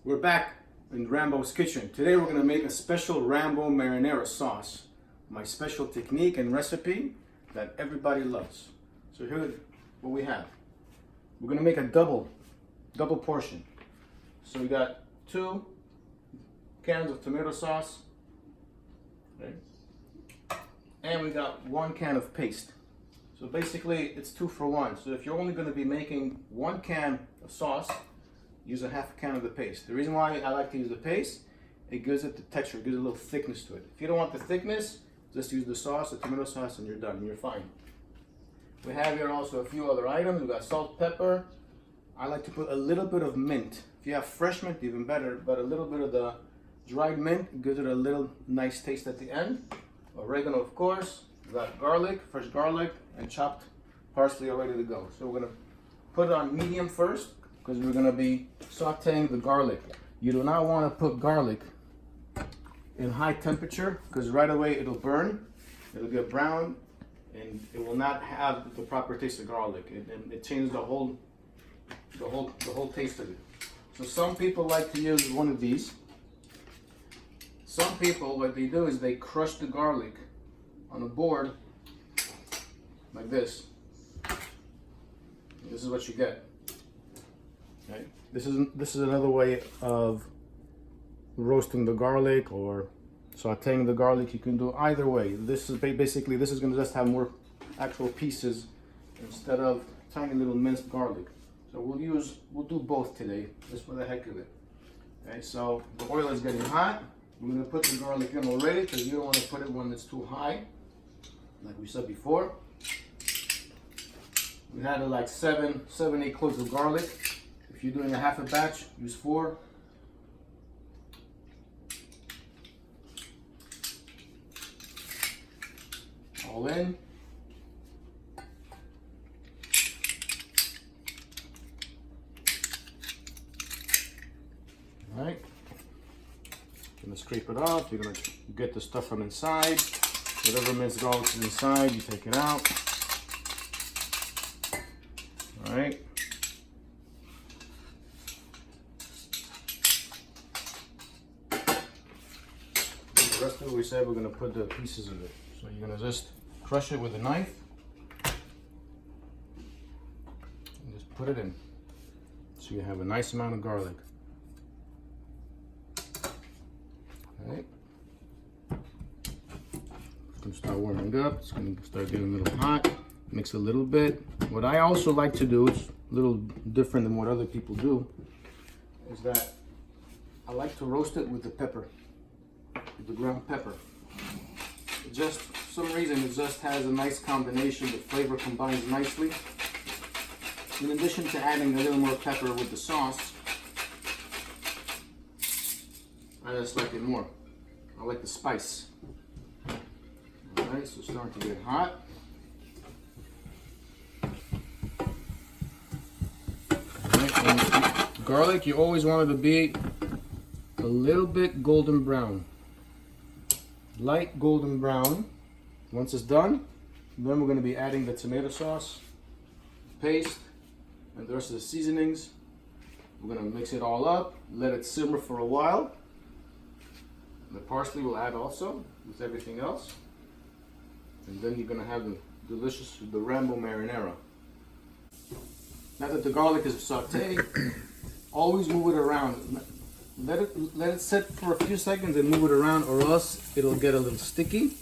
We're back in Rambo's kitchen. Today we're going to make a special Rambo Marinara sauce. My special technique and recipe that everybody loves. So here's what we have. We're going to make a double portion. So we got 2 cans of tomato sauce. Okay. And we got 1 can of paste. So basically it's 2 for 1. So if you're only going to be making 1 can of sauce, use a half a can of the paste. The reason why I like to use the paste, it gives it the texture, it gives it a little thickness to it. If you don't want the thickness, just use the sauce, the tomato sauce, and you're done, and you're fine. We have here also a few other items. We got salt, pepper. I like to put a little bit of mint. If you have fresh mint, even better, but a little bit of the dried mint gives it a little nice taste at the end. Oregano, of course. We got garlic, fresh garlic, and chopped parsley all ready to go. So we're gonna put it on medium first, because we're going to be sauteing the garlic. You do not want to put garlic in high temperature, because right away it'll burn, it'll get brown, and it will not have the proper taste of garlic. It changes the whole taste of it. So some people like to use one of these. Some people, what they do is they crush the garlic on a board like this. This is what you get. Okay. This is another way of roasting the garlic or sauteing the garlic. You can do either way. This is basically, this is going to just have more actual pieces instead of tiny little minced garlic. So we'll do both today, just for the heck of it. Okay, so the oil is getting hot. We're going to put the garlic in already, because you don't want to put it when it's too high, like we said before. We had like 7, 8 cloves of garlic. If you're doing a half a batch, use 4. All in. All right. Gonna scrape it off. You're gonna get the stuff from inside. Whatever minced garlic is inside, you take it out. All right. The rest of it, we said we're going to put the pieces of it. So you're going to just crush it with a knife and just put it in. So you have a nice amount of garlic. Okay. It's going to start warming up. It's going to start getting a little hot. Mix a little bit. What I also like to do, is a little different than what other people do, is that I like to roast it with the pepper. The ground pepper. It just, for some reason, it just has a nice combination. The flavor combines nicely. In addition to adding a little more pepper with the sauce, I just like it more. I like the spice. Alright, so it's starting to get hot. Alright, garlic, you always want it to be a little bit golden brown. Light golden brown. Once it's done, then we're going to be adding the tomato sauce, paste, and the rest of the seasonings. We're going to mix it all up, let it simmer for a while. And the parsley will add also with everything else. And then you're going to have the delicious, the Rambo Marinara. Now that the garlic is sauteed, always move it around. Let it sit for a few seconds and move it around, or else it'll get a little sticky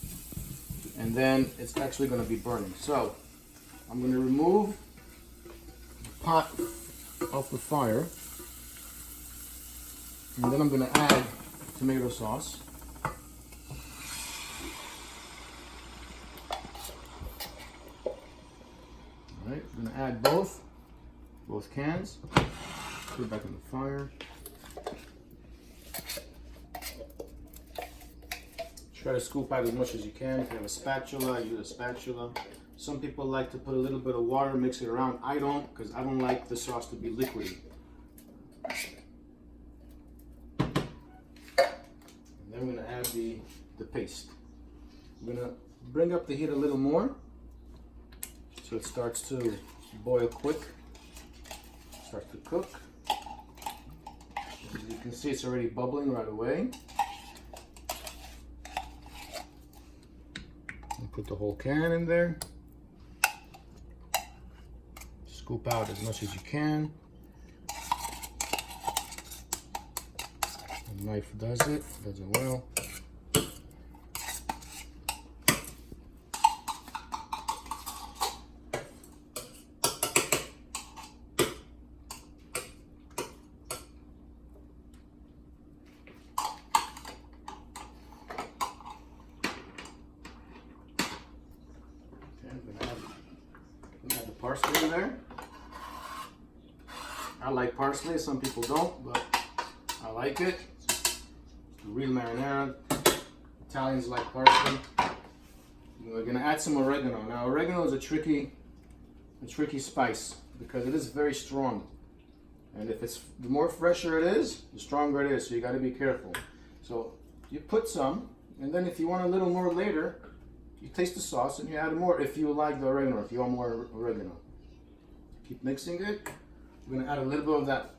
and then it's actually going to be burning. So I'm going to remove the pot off the fire, and then I'm going to add tomato sauce. Alright, I'm going to add both cans. Put it back on the fire. Try to scoop out as much as you can. If you have a spatula, use a spatula. Some people like to put a little bit of water, mix it around. I don't, because I don't like the sauce to be liquidy. And then we're going to add the paste. I'm going to bring up the heat a little more so it starts to boil quick, starts to cook. As you can see, it's already bubbling right away. And put the whole can in there. Scoop out as much as you can. The knife does it well. I'm gonna add the parsley in there. I like parsley, some people don't, but I like it. It's the real marinara. Italians like parsley. We're gonna add some oregano. Now oregano is a tricky spice because it is very strong. And if it's, the more fresher it is, the stronger it is, so you gotta be careful. So you put some, and then if you want a little more later, you taste the sauce and you add more if you like the oregano, if you want more oregano. Keep mixing it. We're gonna add a little bit of that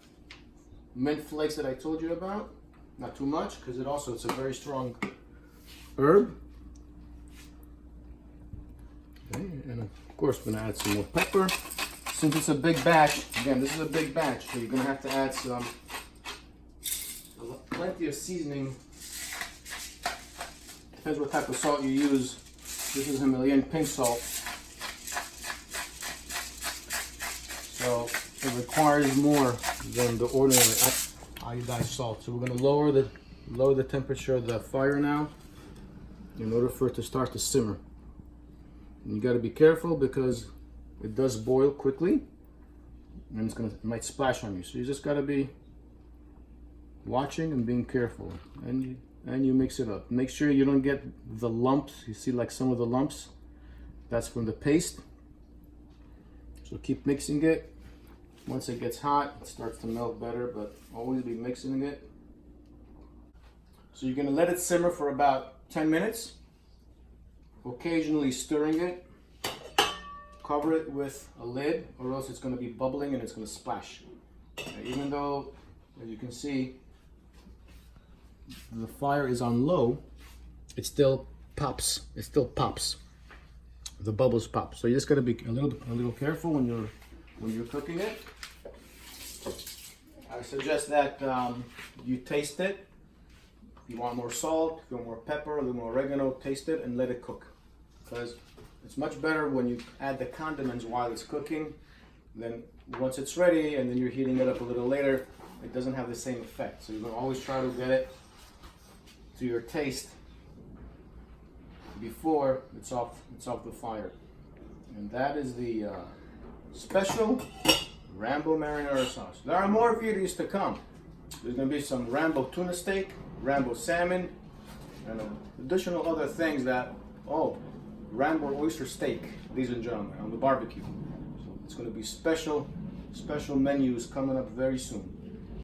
mint flakes that I told you about. Not too much, because it's a very strong herb. Okay, and of course we're gonna add some more pepper. Since it's a big batch, again, this is a big batch, so you're gonna have to add plenty of seasoning. Depends what type of salt you use. This is Himalayan pink salt. So it requires more than the ordinary iodized salt. So we're going to lower the temperature of the fire now in order for it to start to simmer. And you got to be careful because it does boil quickly, and it might splash on you. So you just got to be watching and being careful. And you mix it up. Make sure you don't get the lumps. You see like some of the lumps? That's from the paste. So keep mixing it. Once it gets hot, it starts to melt better, but always be mixing it. So you're gonna let it simmer for about 10 minutes. Occasionally stirring it. Cover it with a lid, or else it's gonna be bubbling and it's gonna splash. Even though, as you can see, the fire is on low, it still pops. It still pops. The bubbles pop. So you just gotta be a little careful when you're cooking it. I suggest that you taste it. If you want more salt, if you want more pepper, a little more oregano, taste it and let it cook. Because it's much better when you add the condiments while it's cooking. Then once it's ready and then you're heating it up a little later, it doesn't have the same effect. So you're gonna always try to get it to your taste before it's off the fire. And that is the special Rambo Marinara sauce. There are more videos to come. There's going to be some Rambo tuna steak, Rambo salmon, and additional other things Rambo oyster steak, ladies and gentlemen, on the barbecue. So it's going to be special menus coming up very soon.